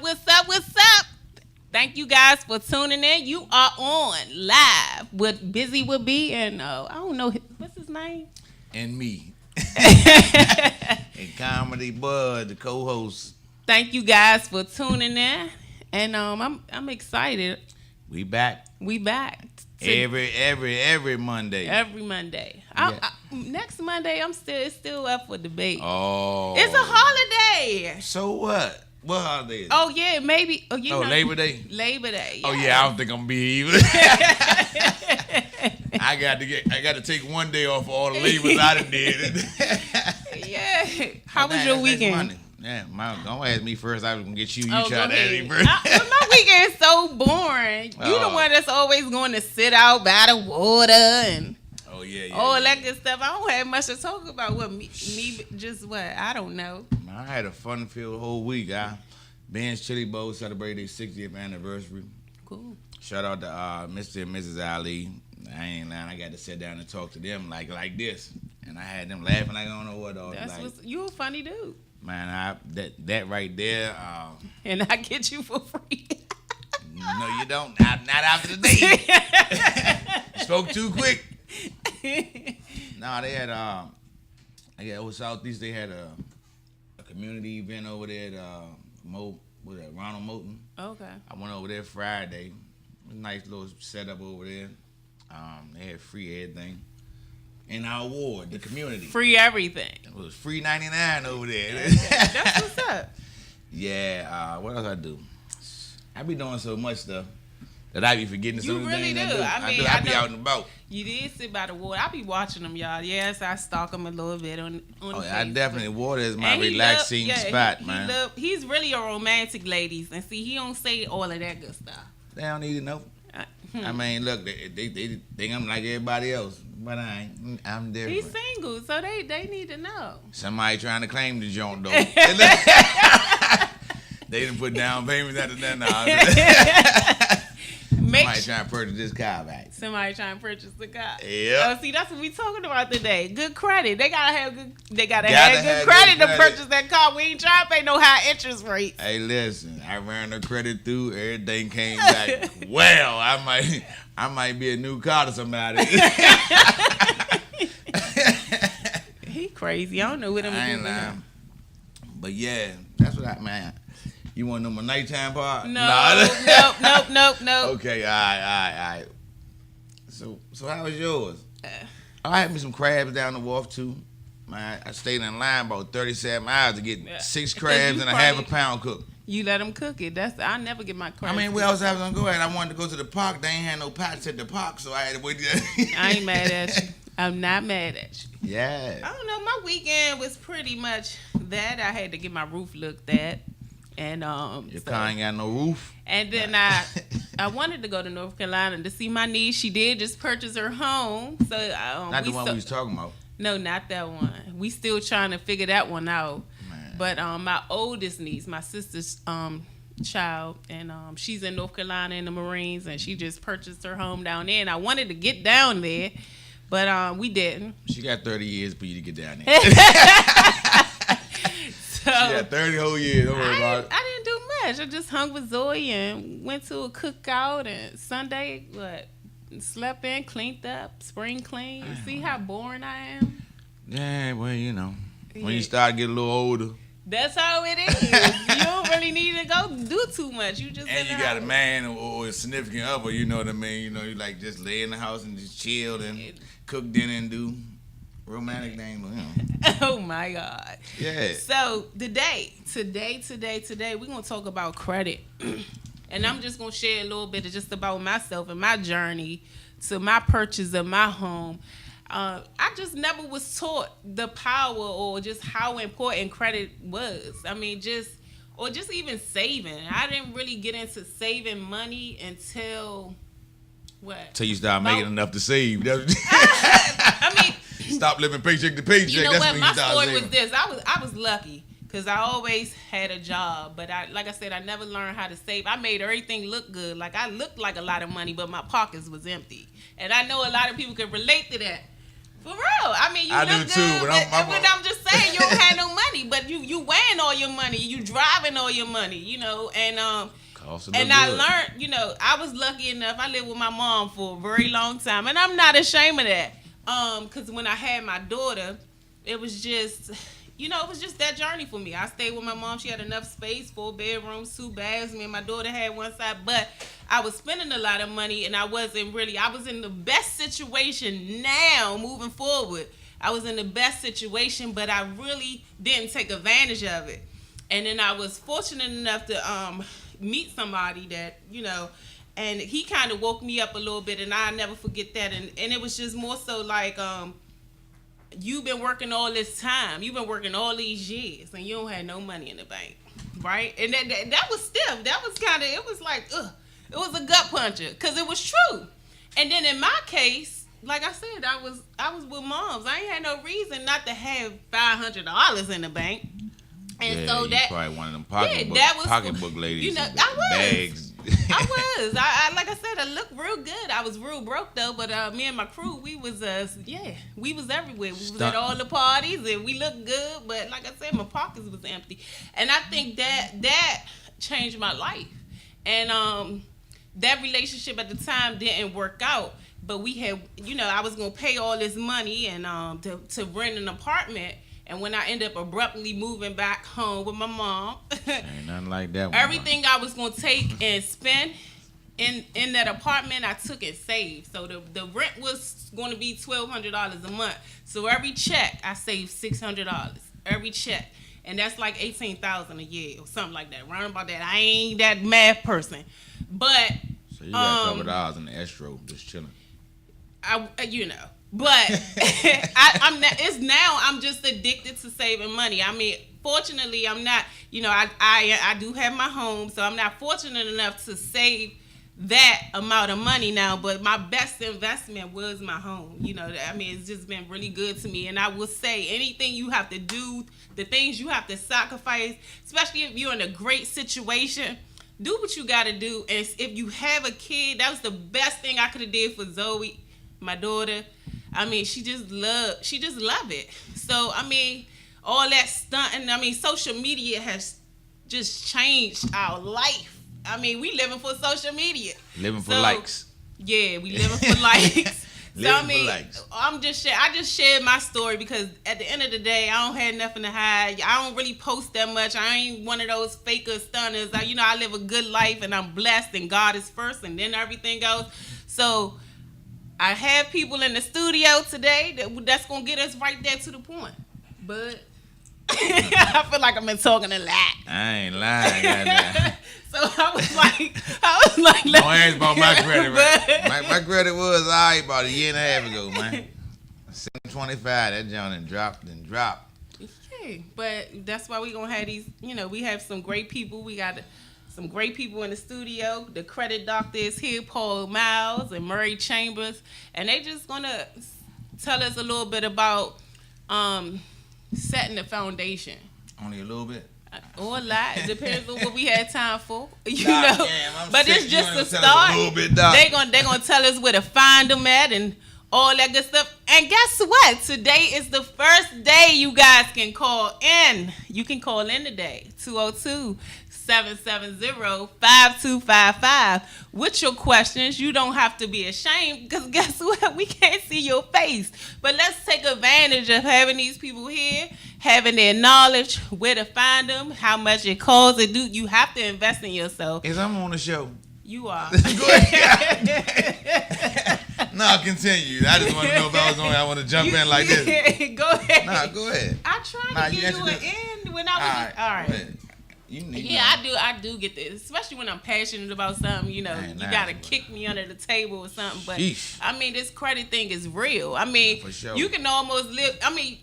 What's up? Thank you guys for tuning in. You are on live with Buzy With B and I don't know what's his name. And me. And Comedy Bud, the co-host. Thank you guys for tuning in, and I'm excited. We back. Every Monday. Every Monday. Yeah. Next Monday, it's still up for debate. Oh. It's a holiday. So what? What holiday is it? Oh yeah, maybe. Oh, Labor Day. Labor Day. Oh yeah, I don't think I'm gonna be either. I got to take one day off for all the labors I done did. Yeah. How was your weekend? Yeah, don't ask me first. I was gonna get you. You try to ask me first. first. My weekend is so boring. You the one that's always going to sit out by the water and all that good stuff. I don't have much to talk about. What me just what? I don't know. I had a fun-filled whole week. Ben's Chili Bowl celebrated their 60th anniversary. Cool. Shout out to Mr. and Mrs. Ali. I ain't lying. I got to sit down and talk to them like this, and I had them laughing like I don't know what. You a funny dude. Man, that right there. And I get you for free. No, you don't. Not after the day. You spoke too quick. No, they had over Southeast. They had a community event over there at Ronald Moulton. Okay. I went over there Friday. Nice little setup over there. They had free everything. And our award, the community. Free everything. It was free 99 over there. Okay. That's what's up. Yeah. What else I do? I be doing so much stuff that I be forgetting some of the things I do. I be out and about. You did sit by the water. I be watching them, y'all. Yes, I stalk them a little bit on Facebook. I definitely, water is my relaxing spot, man. He's really a romantic, ladies. And see, he don't say all of that good stuff. They don't need to know. I mean, look, they think I'm like everybody else, but I ain't. I'm different. He's single, so they need to know. Somebody trying to claim the joint, though. They didn't put down payments after that. Somebody trying to purchase this car back. Somebody trying to purchase the car. Yeah. See, that's what we talking about today. Good credit. They gotta have good. They gotta have good credit to purchase that car. We ain't trying to pay no high interest rates. Hey, listen. I ran the credit through. Everything came back. Well, I might be a new car to somebody. He crazy. I don't know what I'm doing. But yeah, that's what man. You want to know my nighttime part? No. Nope. Okay, all right. So how was yours? I had me some crabs down the wharf too. Man, I stayed in line about 37 hours to get 6 crabs and a half a pound cooked. You let them cook it. I never get my crabs. I mean, where else I was gonna go at? I wanted to go to the park. They ain't had no pots at the park, so I had to wait. I ain't mad at you. I'm not mad at you. Yeah. I don't know. My weekend was pretty much that. I had to get my roof looked at. And your car ain't got no roof. And then I wanted to go to North Carolina to see my niece. She did just purchase her home. So not the one we was talking about. No, not that one. We still trying to figure that one out. Man. But my oldest niece, my sister's child, and she's in North Carolina in the Marines, and she just purchased her home down there. And I wanted to get down there, but we didn't. She got 30 years for you to get down there. She had 30 whole years. Don't worry about it. I didn't do much. I just hung with Zoe and went to a cookout. And Sunday, slept in, cleaned up, spring clean. You see how boring I am? Yeah, well, you know. When you start getting a little older. That's how it is. You don't really need to go do too much. You just and you got a man or a significant other, you know what I mean? You know, you like just lay in the house and just chill and cook dinner and do romantic things, you know. Oh my God. Yeah. So today, we're gonna talk about credit. And I'm just gonna share a little bit just about myself and my journey to my purchase of my home. I just never was taught the power or just how important credit was. I mean, just even saving. I didn't really get into saving money until what? Till you start making enough to save. I mean, stop living paycheck to paycheck. You know That's what? when My you start story saving. was this. I was lucky because I always had a job, but like I said, I never learned how to save. I made everything look good. Like I looked like a lot of money, but my pockets was empty. And I know a lot of people can relate to that. For real. I mean, you I look do too, good, but I'm just saying you don't have no money, but you weighing all your money, you driving all your money, and I learned, I was lucky enough. I lived with my mom for a very long time, and I'm not ashamed of that. Because when I had my daughter, it was just, it was just that journey for me. I stayed with my mom. She had enough space, 4 bedrooms, 2 baths. Me and my daughter had one side, but I was spending a lot of money, and I was in the best situation now moving forward. I was in the best situation, but I really didn't take advantage of it. And then I was fortunate enough to meet somebody that, and he kind of woke me up a little bit, and I'll never forget that. And it was just more so like, you've been working all this time. You've been working all these years, and you don't have no money in the bank, right? And that was stiff. That was kind of, it was like, ugh. It was a gut puncher, because it was true. And then in my case, like I said, I was with moms. I ain't had no reason not to have $500 in the bank. And so that probably one of them pocketbook ladies. I was. Bags. I was. I like I said, I looked real good. I was real broke though, but me and my crew, we was we was everywhere. We was at all the parties and we looked good, but like I said, my pockets was empty. And I think that changed my life. And that relationship at the time didn't work out, but we had, I was gonna pay all this money and to rent an apartment. And when I ended up abruptly moving back home with my mom, ain't nothing like that. Everything I was gonna take and spend in that apartment, I took and saved. So the rent was going to be $1,200 a month. So every check I saved $600. Every check, and that's like $18,000 a year or something like that. Round about that. I ain't that math person, but so you got a couple dollars in the escrow just chilling. But I'm just addicted to saving money. I mean, fortunately, I'm not. I do have my home, so I'm not fortunate enough to save that amount of money now. But my best investment was my home. It's just been really good to me. And I will say, anything you have to do, the things you have to sacrifice, especially if you're in a great situation, do what you got to do. And if you have a kid, that was the best thing I could have did for Zoe, my daughter. I mean, she just love it. So, I mean, all that stunting, social media has just changed our life. I mean, we living for social media. Living for likes. Yeah, we living for likes. So, for likes. I just shared my story because at the end of the day, I don't have nothing to hide. I don't really post that much. I ain't one of those faker stunners. I live a good life and I'm blessed and God is first and then everything else. So, I have people in the studio today that's going to get us right there to the point. But I feel like I've been talking a lot. I ain't lying. Goddamn. So I was like, don't ask about my credit, right? My credit was all right about a year and a half ago, man. 725, that John dropped. Yeah, but that's why we going to have these, we have some great people. We got some great people in the studio. The credit doctor is here, Paul Miles and Murray Chambers. And they just going to tell us a little bit about setting the foundation. Only a little bit? Or a lot. It depends on what we had time for. But it's just a start. They're gonna tell us where to find them at and all that good stuff. And guess what? Today is the first day you guys can call in. You can call in today. 202-770-5255 with your questions. You don't have to be ashamed because guess what? We can't see your face. But let's take advantage of having these people here, having their knowledge, where to find them, how much it costs. You have to invest in yourself. Is I'm on the show? You are. Go ahead. No, continue. I just want to know if I want to jump in like this. Go ahead. Nah, go ahead. I tried to give you an end when I was. All right. I do get this, especially when I'm passionate about something. You gotta kick me under the table or something. But sheesh. This credit thing is real. For sure. You can almost live.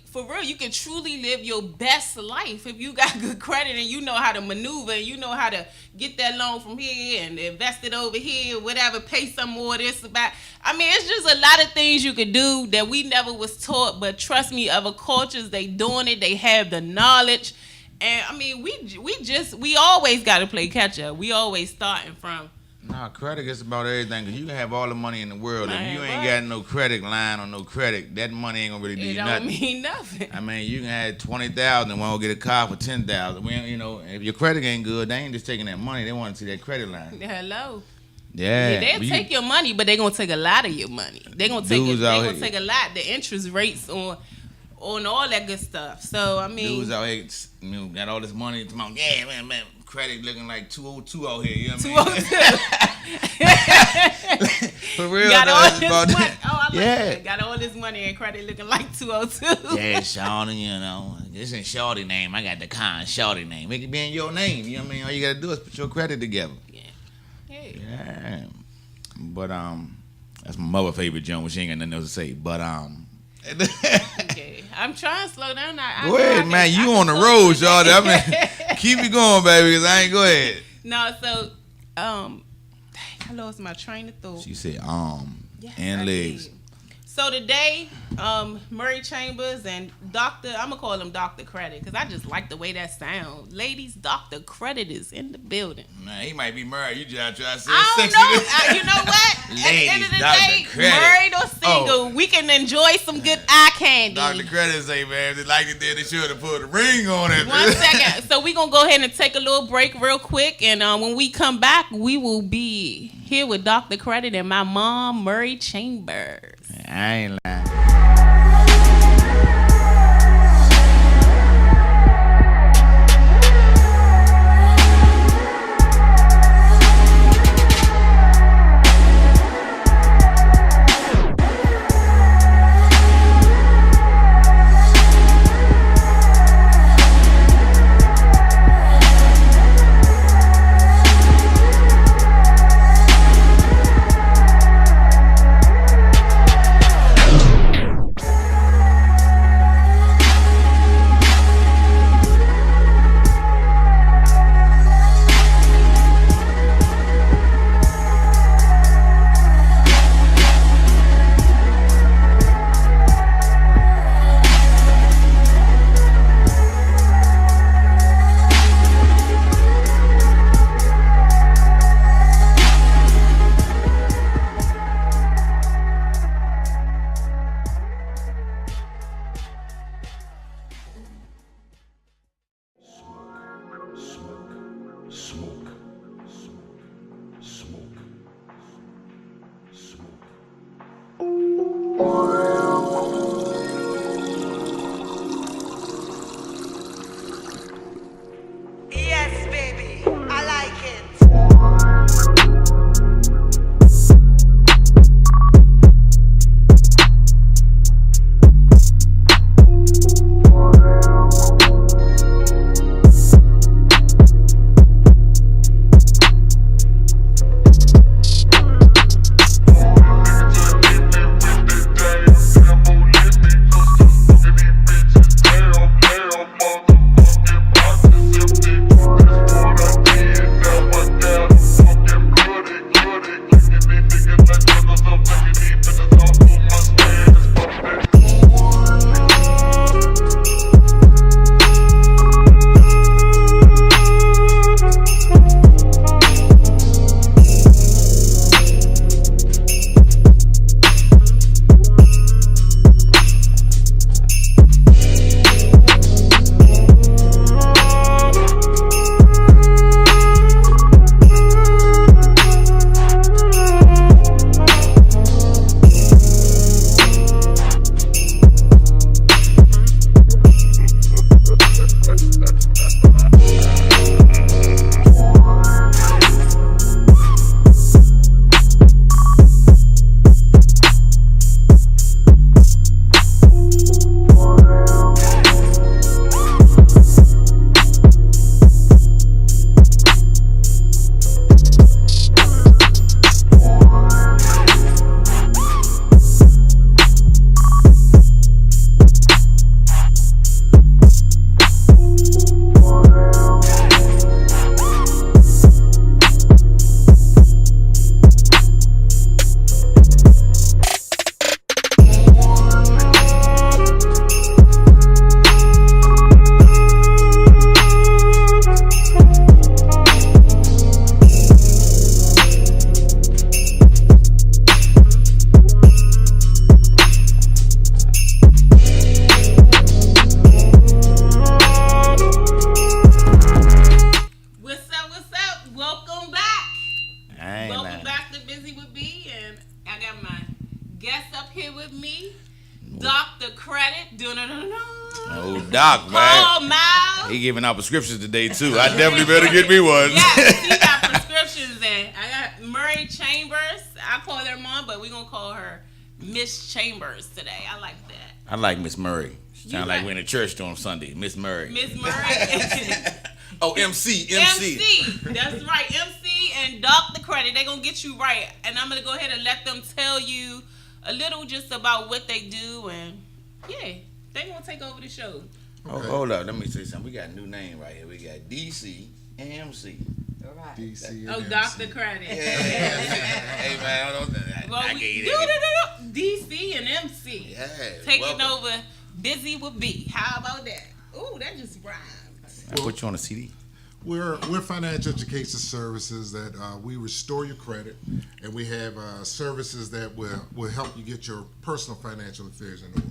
For real, you can truly live your best life if you got good credit and you know how to maneuver and you know how to get that loan from here and invest it over here, whatever. Pay some more of this about. It's just a lot of things you could do that we never was taught. But trust me, other cultures they doing it. They have the knowledge. And we always got to play catch up. We always starting from Nah, credit is about everything. Cause you can have all the money in the world. Man, if you ain't what? got no credit line or no credit, that money ain't gonna really do It you don't nothing. mean nothing. I mean, you can have 20,000 and want to get a car for 10,000. You know, if your credit ain't good, they ain't just taking that money. They want to see that credit line. Hello. Yeah, They'll take your money, but they're gonna take a lot of your money. They're gonna take Dudes they out gonna here. take a lot, the interest rates on all that good stuff. So I mean, Dudes out here, you know, got all this money. Come on, yeah, man, credit looking like 202 out here. You know what I mean? 202. For real, Got though, all it's this about money. that. Oh, I like Yeah. that. Got all this money and credit looking like 202. Yeah, Shawty, you know, this ain't Shawty name. I got the con Shawty name. Make it be in your name. You know what I mean? All you gotta do is put your credit together. Yeah. Hey. Yeah. But that's my mother favorite joint. She ain't got nothing else to say. But Okay. I'm trying to slow down. Go ahead, man. You on the road, Shawty. I mean, keep it going, baby. Cause I ain't go ahead. No, so I lost my train of thought. She said Yes, and I legs. did. So today, Murray Chambers and Dr. I'm gonna call him Dr. Credit because I just like the way that sounds. Ladies, Dr. Credit is in the building. Man, he might be married. You just try to say I don't sexy. know. You know what? At the end of the Dr. day, Credit. married or single, Oh. we can enjoy some good eye candy. Dr. Credit say, man, they like it there, they should have put a ring on it. 1 second. So we're going to go ahead and take a little break real quick. And when we come back, we will be here with Dr. Credit and my mom, Murray Chambers. I ain't lying. Yes, baby, I like it. Doc, man. Call Miles. He giving out prescriptions today too. I definitely better get me one. Yes, he got prescriptions and I got Murray Chambers. I call her mom, but we gonna call her Miss Chambers today. I like that. I like Miss Murray. Sound like like- we're in a church on Sunday. Miss Murray. Miss Murray. Oh, MC. That's right. MC and Dr. Credit. They're gonna get you right. And I'm gonna go ahead and let them tell you a little just about what they do, and yeah, they gonna take over the show. Oh, hold up. Let me say something. We got a new name right here. We got DC and MC. All right. DC. Oh, and Dr. MC. Credit. Hey, man. Well, I we gave it. DC and MC Yeah. taking welcome. over Buzy With B. How about that? Ooh, that just rhymed. I put you on a CD. We're financial education services that we restore your credit, and we have services that will help you get your personal financial affairs in order.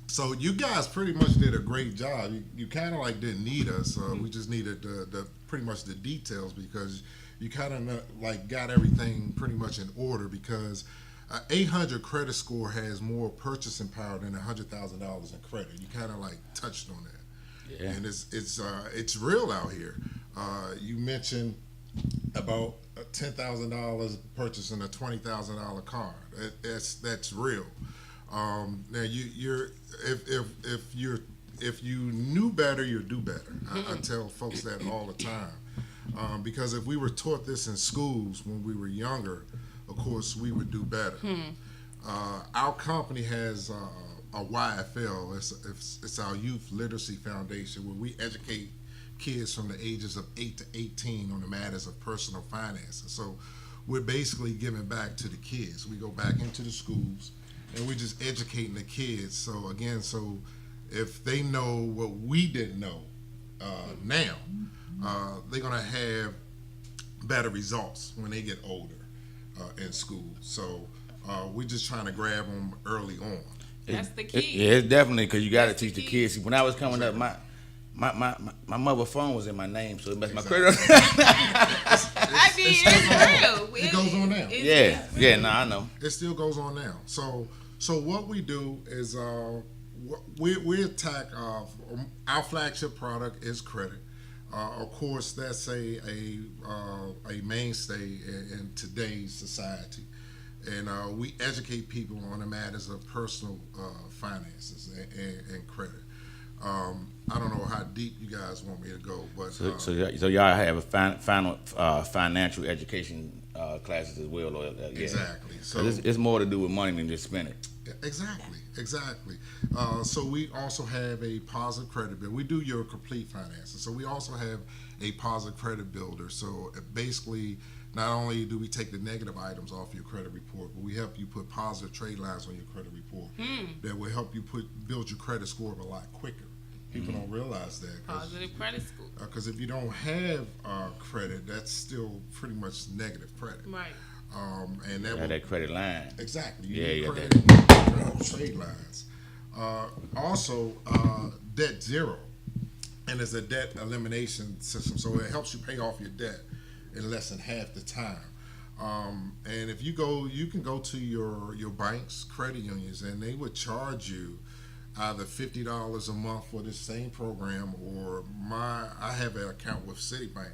So you guys pretty much did a great job. You kind of like didn't need us. We just needed the pretty much the details, because you kind of like got everything pretty much in order, because 800 credit score has more purchasing power than $100,000 in credit. You kind of like touched on that. Yeah. And it's real out here. You mentioned about $10,000 purchasing a $20,000 car. That's real. Now if you knew better, you'd do better. I tell folks that all the time, because if we were taught this in schools when we were younger, of course we would do better. Our company has a YFL. It's our Youth Literacy Foundation, where we educate kids from the ages of 8 to 18 on the matters of personal finances. So we're basically giving back to the kids. We go back into the schools and we're just educating the kids. So again, if they know what we didn't know now, they're gonna have better results when they get older in school. So we're just trying to grab them early on. That's the key. Yeah, it's definitely, because you got to That's the teach the key. kids. See, when I was coming up, my mother phone was in my name, so it messed my Exactly. credit. I mean, it's real. It goes on now. Yeah, no, I know. It still goes on now. So what we do is we attack our flagship product is credit. Of course, that's a mainstay in today's society, and we educate people on the matters of personal finances and credit. I don't know how deep you guys want me to go, but So y'all have a financial education classes as well, or yeah. exactly. So 'Cause it's more to do with money than just spending. Exactly. So we also have a positive credit builder. We do your complete finances. So we also have a positive credit builder. So basically, not only do we take the negative items off your credit report, but we help you put positive trade lines on your credit report that will help you build your credit score a lot quicker. People don't realize that. Positive credit score. Because if you don't have credit, that's still pretty much negative credit. Right. And that Have will that credit line. Exactly. Yeah, You yeah, need trade lines. Also, debt zero, and it's a debt elimination system, so it helps you pay off your debt in less than half the time. And if you can go to your banks, credit unions, and they would charge you either $50 a month for this same program, or I have an account with Citibank,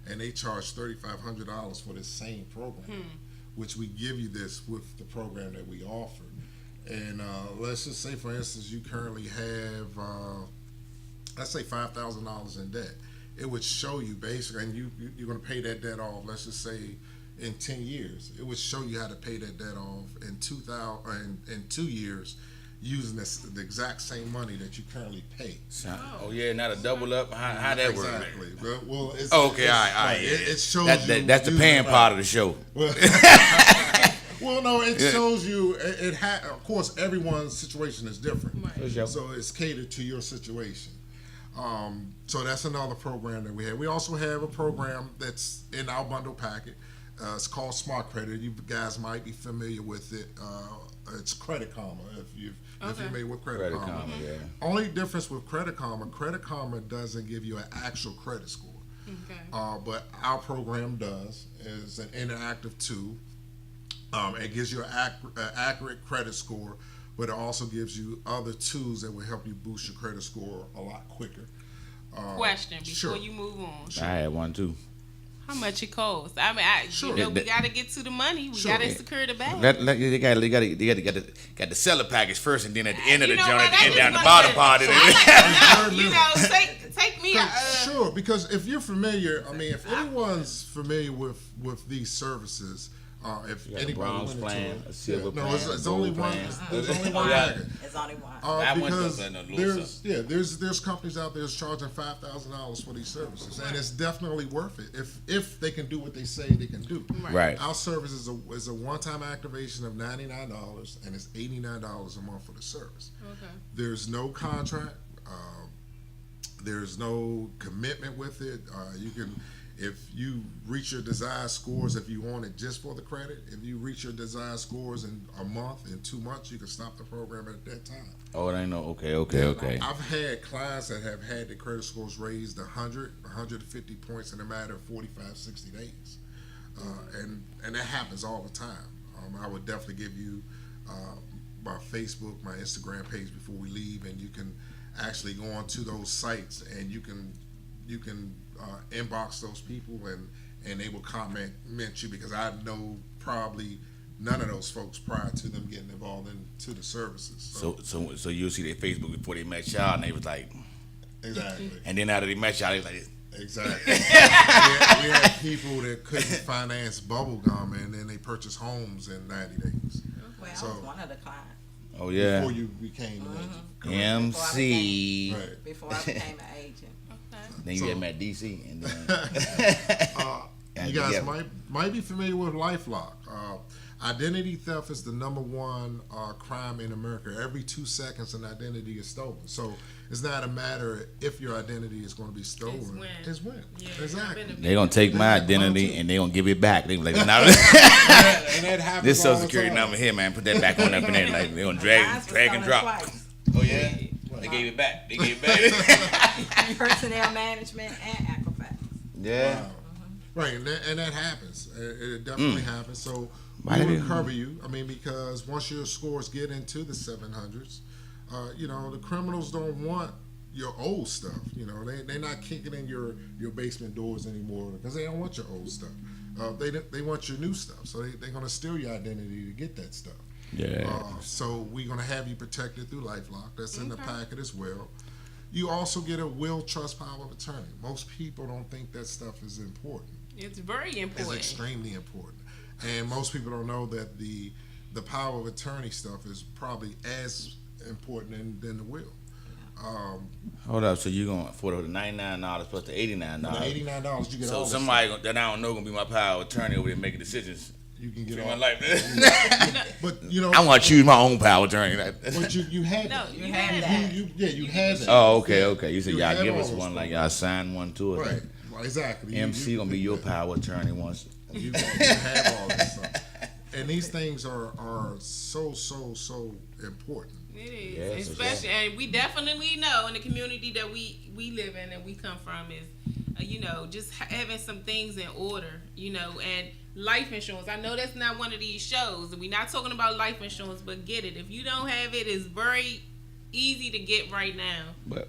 and they charge $3,500 for this same program, which we give you this with the program that we offer. And let's just say, for instance, you currently have, let's say $5,000 in debt. It would show you basically, and you're going to pay that debt off, let's just say in 10 years. It would show you how to pay that debt off in 2 years, using the exact same money that you currently pay. Oh yeah, not a double up. How that work? Exactly. Well, it's, Okay, it's, all right. Yeah. It shows That's you. the using paying it part right. of the show. Well, no, it shows you. Of course, everyone's situation is different, Right. so it's catered to your situation. So that's another program that we have. We also have a program that's in our bundle packet. It's called Smart Credit. You guys might be familiar with it. It's Credit Karma. If you're familiar with Credit Karma. Yeah. Only difference with Credit Karma doesn't give you an actual credit score. Okay. But our program does. Is an interactive tool. It gives you an accurate credit score but it also gives you other tools that will help you boost your credit score a lot quicker. Question before Sure. you move on. I had one too. How much it costs? I mean, Sure. we got to get to the money. We Sure. got to secure the bag. They got the seller package first, and then at the end of the You know joint, what? at the I end just down the wanna bottom say- part of I it. like to, take me. Sure, because if you're familiar, I mean, if anyone's familiar with these services, if got a anybody bronze went into plan, it, a silver no, plan, it's a only gold one. plan. There's only one Yeah. package. It's only one. I went to Because a little there's companies out there that's charging $5,000 for these services, and it's definitely worth it if they can do what they say they can do. Right. Our service is a one-time activation of $99, and it's $89 a month for the service. Okay. There's no contract. There's no commitment with it. You can, if you reach your desired scores, if you want it just for the credit, if you reach your desired scores in a month, in 2 months, you can stop the program at that time. Oh, it ain't no. Okay. I've had clients that have had their credit scores raised 100, 150 points in a matter of 45, 60 days. And that happens all the time. I would definitely give you my Facebook, my Instagram page before we leave, and you can actually go onto those sites and you can inbox those people and they will comment you, because I know probably none of those folks prior to them getting involved into the services. So you'll see their Facebook before they met y'all, and they was like, Exactly. and then after they met y'all, they was like, Exactly. we had people that couldn't finance bubble gum, and then they purchased homes in 90 days. Well, I So- was one of the clients oh yeah, Before you became an agent. Correct. MC. Right. before I became an agent. Then you So- had met DC, and then You guys together. might be familiar with LifeLock. Identity theft is the #1 crime in America. Every 2 seconds, an identity is stolen. So it's not a matter if your identity is going to be stolen. It's when. Yeah, Exactly. they gonna take my identity and they gonna give it back. They like, now And that happens this all social the security time. number here, man, put that back on up in there. Like they gonna Mine drag was and stolen drop. twice. Oh yeah, they gave it back. They gave it back. Personnel management and Equifax. Yeah. Wow. Right, and that happens. It definitely happens. So Why we did will it- cover you. I mean, because once your scores get into the 700s, the criminals don't want your old stuff. They're not kicking in your basement doors anymore because they don't want your old stuff. They want your new stuff. So they're going to steal your identity to get that stuff. Yeah. So we're going to have you protected through LifeLock. That's in the packet as well. You also get a will, trust, power of attorney. Most people don't think that stuff is important. It's very It's important. extremely important. And most people don't know that the power of attorney stuff is probably as important than the will. Hold up. So you going for the $99 plus the $89? The $89 you get So all somebody that I don't know gonna be my power of attorney over there making decisions this. You can get in my all. life. But I want to choose my own power of attorney. but you had No, that. you You had had that. You had that. Oh, okay. You said You y'all have give all us those one, like things. y'all sign one to it. Right. Well, exactly. MC gonna be your power of attorney once. You have all this stuff. And these things are so important. It is, Yes, especially, and we definitely know in the community that we live in and we come from is, just having some things in order, and life insurance. I know that's not one of these shows. We're not talking about life insurance, but get it. If you don't have it, it's very easy to get right now.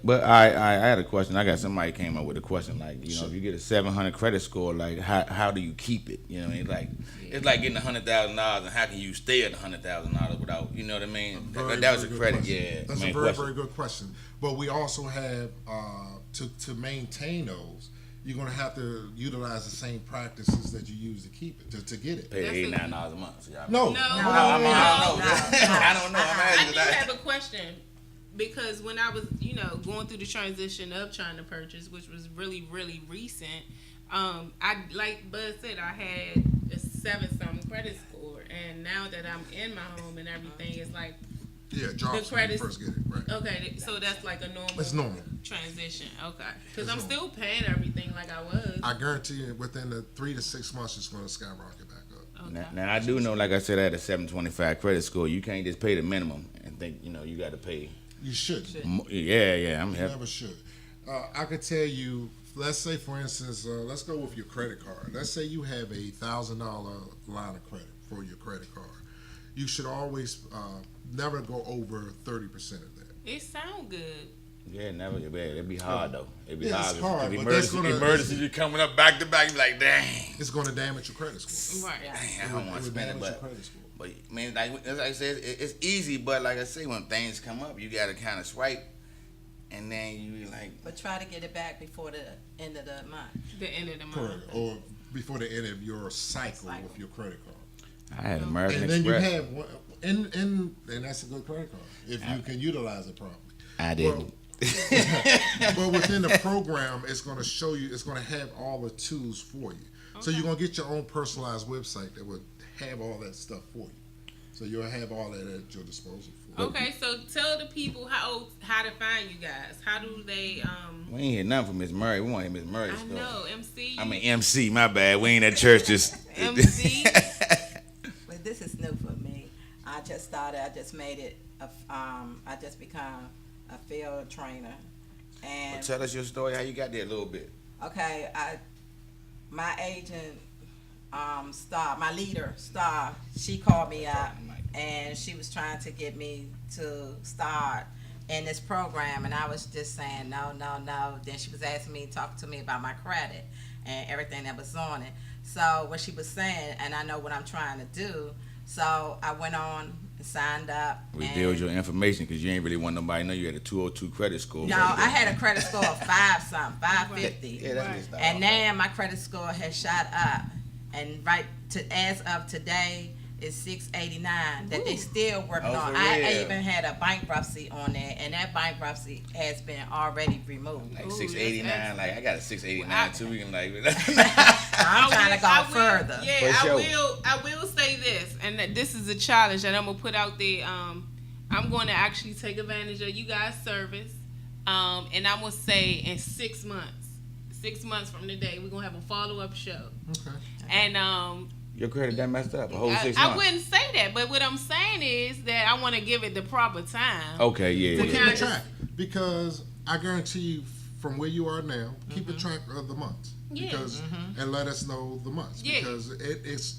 But I had a question. I got somebody came up with a question like, if you get a 700 credit score, like how do you keep it? You know what I mean? Like it's like getting $100,000, and how can you stay at $100,000 without? You know what I mean? That was a good credit. question. Yeah, That's main a very, question. very good question. But we also have to maintain those. You're going to have to utilize the same practices that you use to keep it to get it. Pay $89 a month. So y'all- No, No, I don't know. I'm I asking do that. have a question because when I was, going through the transition of trying to purchase, which was really, really recent, I like Bud said, I had a 7-something credit score, and now that I'm in my home and everything, it's like yeah, drops when you credits- first get it. Right. okay, so that's like a normal. It's normal. transition. Okay, because It's I'm normal. still paying everything like I was. I guarantee you, within the 3 to 6 months, it's going to skyrocket back up. Okay. Now I do know, like I said, I had a 725 credit score. You can't just pay the minimum and think you got to pay. You should. Yeah. I'm You happy. never should. I could tell you, let's say, for instance, let's go with your credit card. Let's say you have a $1,000 line of credit for your credit card. you should always never go over 30% of that. It sound good. Yeah, never. It'd be hard though. It'd be Yeah, hard. it's hard, If but that's emergency be coming up back to back. You be like, dang. It's going to damage your credit score. Right. Dang, I don't want to spend it, Your but credit score. man, like I said, it's easy. But like I say, when things come up, you gotta kind of swipe, and then you like. But try to get it back before the end of the month. The end of the month. Correct. Or before the end of your cycle with your credit card. I had American And then Express. you have one, and that's a good credit card if you can utilize it properly. I didn't. But within the program, it's going to show you, it's going to have all the tools for you. So you're going to get your own personalized website that will have all that stuff for you. So you'll have all that at your disposal for you. Okay, so tell the people how to find you guys. How do they? We ain't hear nothing from Miss Murray. We want to hear Miss Murray's I story. know MC. I mean MC. My bad. We ain't at church. Just MC. But this is new for me. I just started. I just made it. I just become a field trainer. And Well, tell us your story. How you got there a little bit. okay, my agent, Star, my leader, Star, she called me up and she was trying to get me to start in this program, and I was just saying no. Then she was asking me, talking to me about my credit and everything that was on it. So what she was saying, and I know what I'm trying to do, so I went on and signed up. Revealed your information because you ain't really want nobody to know you had a 202 credit score. No, I had a credit score of 550. Yeah, that's what it's like. And now my credit score has shot up, and as of today is 689 that they still working Oh, on. for I real? even had a bankruptcy on there, and that bankruptcy has been already removed. Like Ooh, 689. that's Like I got a 689 too. We can like. I'm trying to go further. Yeah, For sure. I will say this, and that this is a challenge that I'm gonna put out there. I'm going to actually take advantage of you guys' service, and I'm gonna say in 6 months from today, we're gonna have a follow-up show. Okay. And Your credit that messed up. A whole 6 I months. wouldn't say that, but what I'm saying is that I want to give it the proper time. Okay, yeah. To yeah. kinda Keep a track, because I guarantee you, from where you are now, keep a track of the months. Yeah. Because and let us know the months, Yeah. because it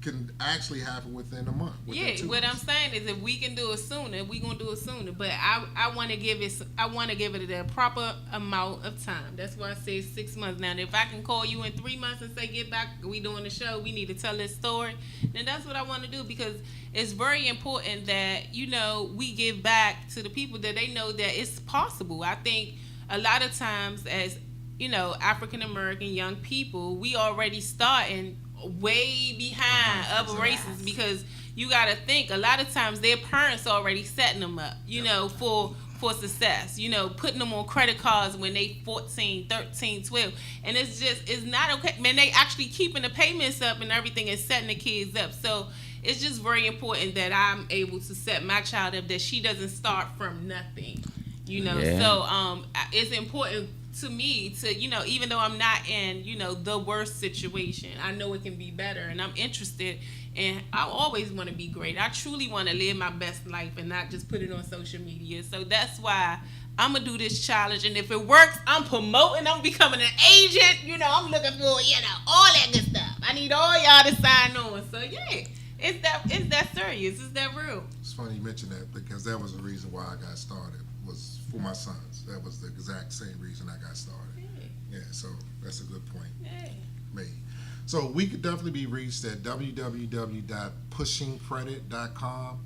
can actually happen within a month. within Yeah, 2 what I'm months. saying is if we can do it sooner, we gonna do it sooner. But I want to give it the proper amount of time. That's why I say 6 months. Now, if I can call you in 3 months and say get back, we doing the show, we need to tell this story, then that's what I want to do, because it's very important that we give back to the people, that they know that it's possible. I think a lot of times as African American young people, we already starting way behind other races, because you got to think a lot of times their parents already setting them up, for success, putting them on credit cards when they 14, 13, 12. And it's not okay. Man, they actually keeping the payments up and everything and setting the kids up. So it's just very important that I'm able to set my child up, that she doesn't start from nothing, Yeah. So it's important to me to, even though I'm not in, the worst situation, I know it can be better, and I'm interested, and I always want to be great. I truly want to live my best life and not just put it on social media. So that's why I'm going to do this challenge, and if it works, I'm promoting, I'm becoming an agent, I'm looking for, all that good stuff. I need all y'all to sign on. So yeah, it's that serious, it's that real. It's funny you mentioned that, because that was the reason why I got started, was for my sons. That was the exact same reason I got started. Yeah, so that's a good point made. So we could definitely be reached at www.pushingcredit.com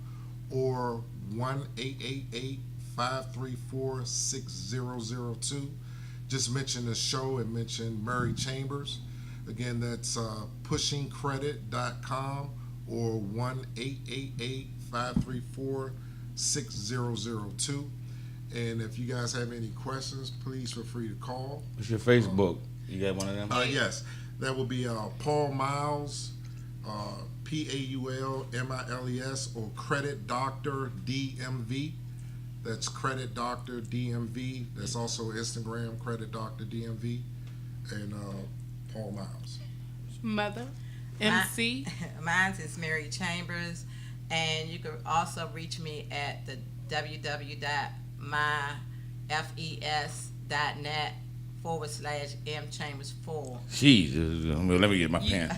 or 1-888-534-6002. Just mention the show and mention Murray Chambers. Again, that's pushingcredit.com or 1-888-534-6002. And if you guys have any questions, please feel free to call. What's your Facebook? You got one of them? Yes, that will be Paul Miles, PaulMiles, or Credit Doctor DMV. That's Credit Doctor DMV. That's also Instagram, Credit Doctor DMV, and Paul Miles. Mother, MC. Mine is Mary Chambers, and you can also reach me at the www.myfes.net /M_Chambers4. Jesus, let me get my pen.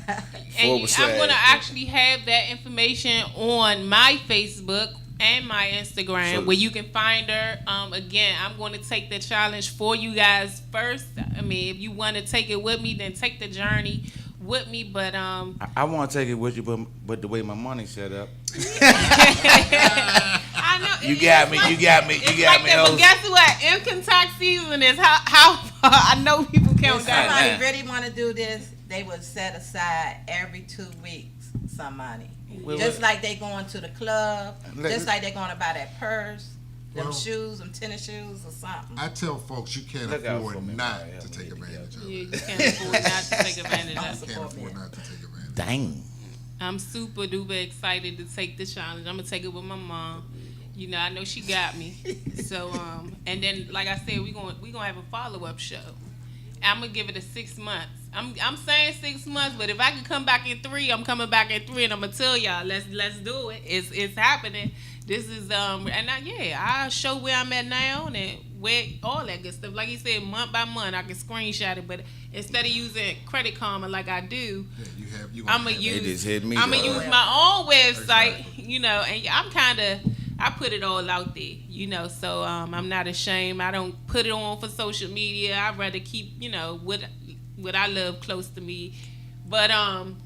And I'm going to actually have that information on my Facebook and my Instagram where you can find her. Again, I'm going to take the challenge for you guys first. I mean, if you want to take it with me, then take the journey with me. But I want to take it with you, but the way my money's set up. I know You got me. That, but guess what? Income tax season is how far I know people count If down. somebody really want to do this, they would set aside every 2 weeks some money. Just like they going to the club, just like they going to buy that purse, them shoes, them tennis shoes or something. I tell folks you can't afford not to take advantage of it. You can't afford not to take advantage of it. You can't afford not to take advantage. Dang. I'm super duper excited to take the challenge. I'm gonna take it with my mom. You know, I know she got me. So and then like I said, we gonna have a follow-up show. I'm gonna give it a 6 months. I'm saying 6 months, but if I can come back in 3, I'm coming back in 3, and I'm gonna tell y'all, let's do it. It's happening. This is I'll show where I'm at now and where all that good stuff. Like you said, month by month, I can screenshot it. But instead of using Credit Karma like I do, I'm gonna use my own website. You know, and I put it all out there, you know, so I'm not ashamed. I don't put it on for social media. I'd rather keep, you know, what I love close to me. But I'm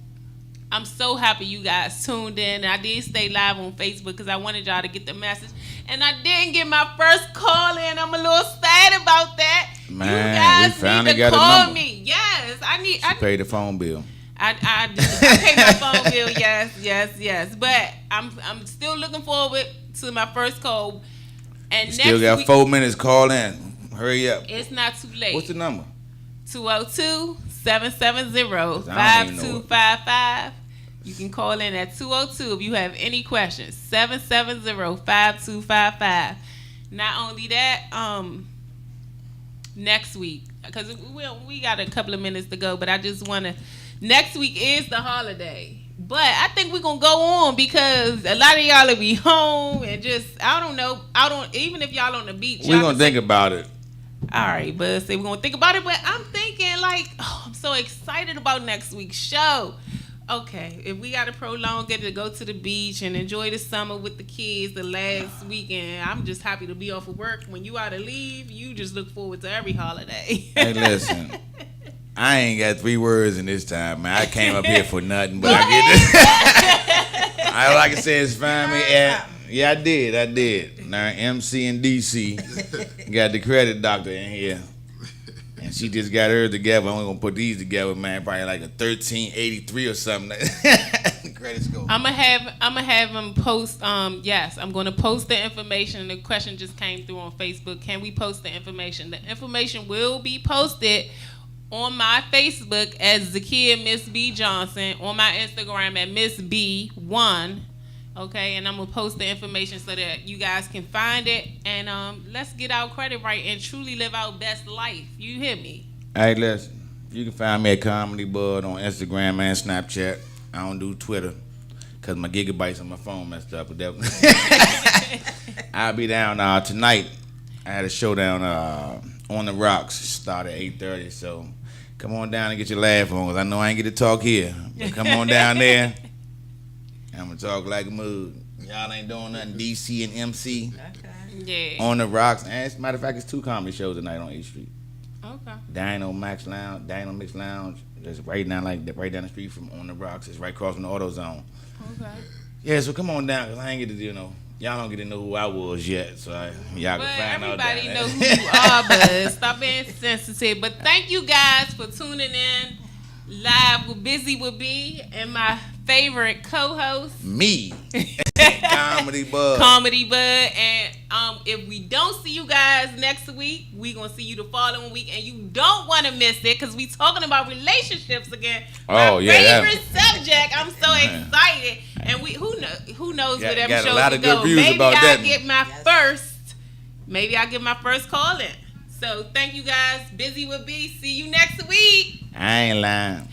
so happy you guys tuned in. I did stay live on Facebook because I wanted y'all to get the message. And I didn't get my first call in. I'm a little sad about that. Man, you guys we finally need to got a call number. me. Yes, I Pay the phone bill. I pay my phone bill, yes. But I'm still looking forward to my first call. And You still got 4 minutes. Call in. Hurry up. It's not too late. What's the number? 202-770-5255. You can call in at 202 if you have any questions. 770-5255. Not only that, next week, because we got a couple of minutes to go, but I just want to. Next week is the holiday. But I think we're going to go on because a lot of y'all will be home and just, I don't know, even if y'all on the beach. We're going to think about it. All right, but we're going to think about it. But I'm thinking I'm so excited about next week's show. Okay, if we got to prolong it to go to the beach and enjoy the summer with the kids the last weekend, I'm just happy to be off of work. When you out to leave, you just look forward to every holiday. Hey, listen. I ain't got 3 words in this time, man. I came up here for nothing, but I get this. All I can say is find me at. Yeah, I did. Now MC and DC got the credit doctor in here, and she just got hers together. I'm gonna put these together, man. Probably like a 1383 or something. The credit score. I'm gonna have him post. Yes, I'm gonna post the information. The question just came through on Facebook. Can we post the information? The information will be posted on my Facebook as Zakia Miss B Johnson, on my Instagram at Miss B1. Okay, and I'm gonna post the information so that you guys can find it, and let's get our credit right and truly live our best life. You hear me? Hey, listen. You can find me at Comedy Bud on Instagram and Snapchat. I don't do Twitter because my gigabytes on my phone messed up with that. I'll be down tonight. I had a show down on the Rocks. Start at 8:30, so come on down and get your laugh on, because I know I ain't get to talk here. But come on down there. I'm going to talk like a mood. Y'all ain't doing nothing. DC and MC. Okay. On the Rocks. And as a matter of fact, it's 2 comedy shows tonight on 8th Street. Okay. Dino Mix Lounge. That's right down the street from On the Rocks. It's right across from the Auto Zone. Okay. Yeah, so come on down, because I ain't get to, y'all don't get to know who I was yet. So y'all can find out. Everybody know who you are, but stop being sensitive. But thank you guys for tuning in live with Buzy With B and my favorite co-host, me. Comedy Bud. And if we don't see you guys next week, we gonna see you the following week, and you don't want to miss it because we talking about relationships again. Oh, my favorite subject. I'm so excited, and who knows where every show will go. Maybe I'll get my first call in. So thank you guys. Buzy With B. See you next week. I ain't lying.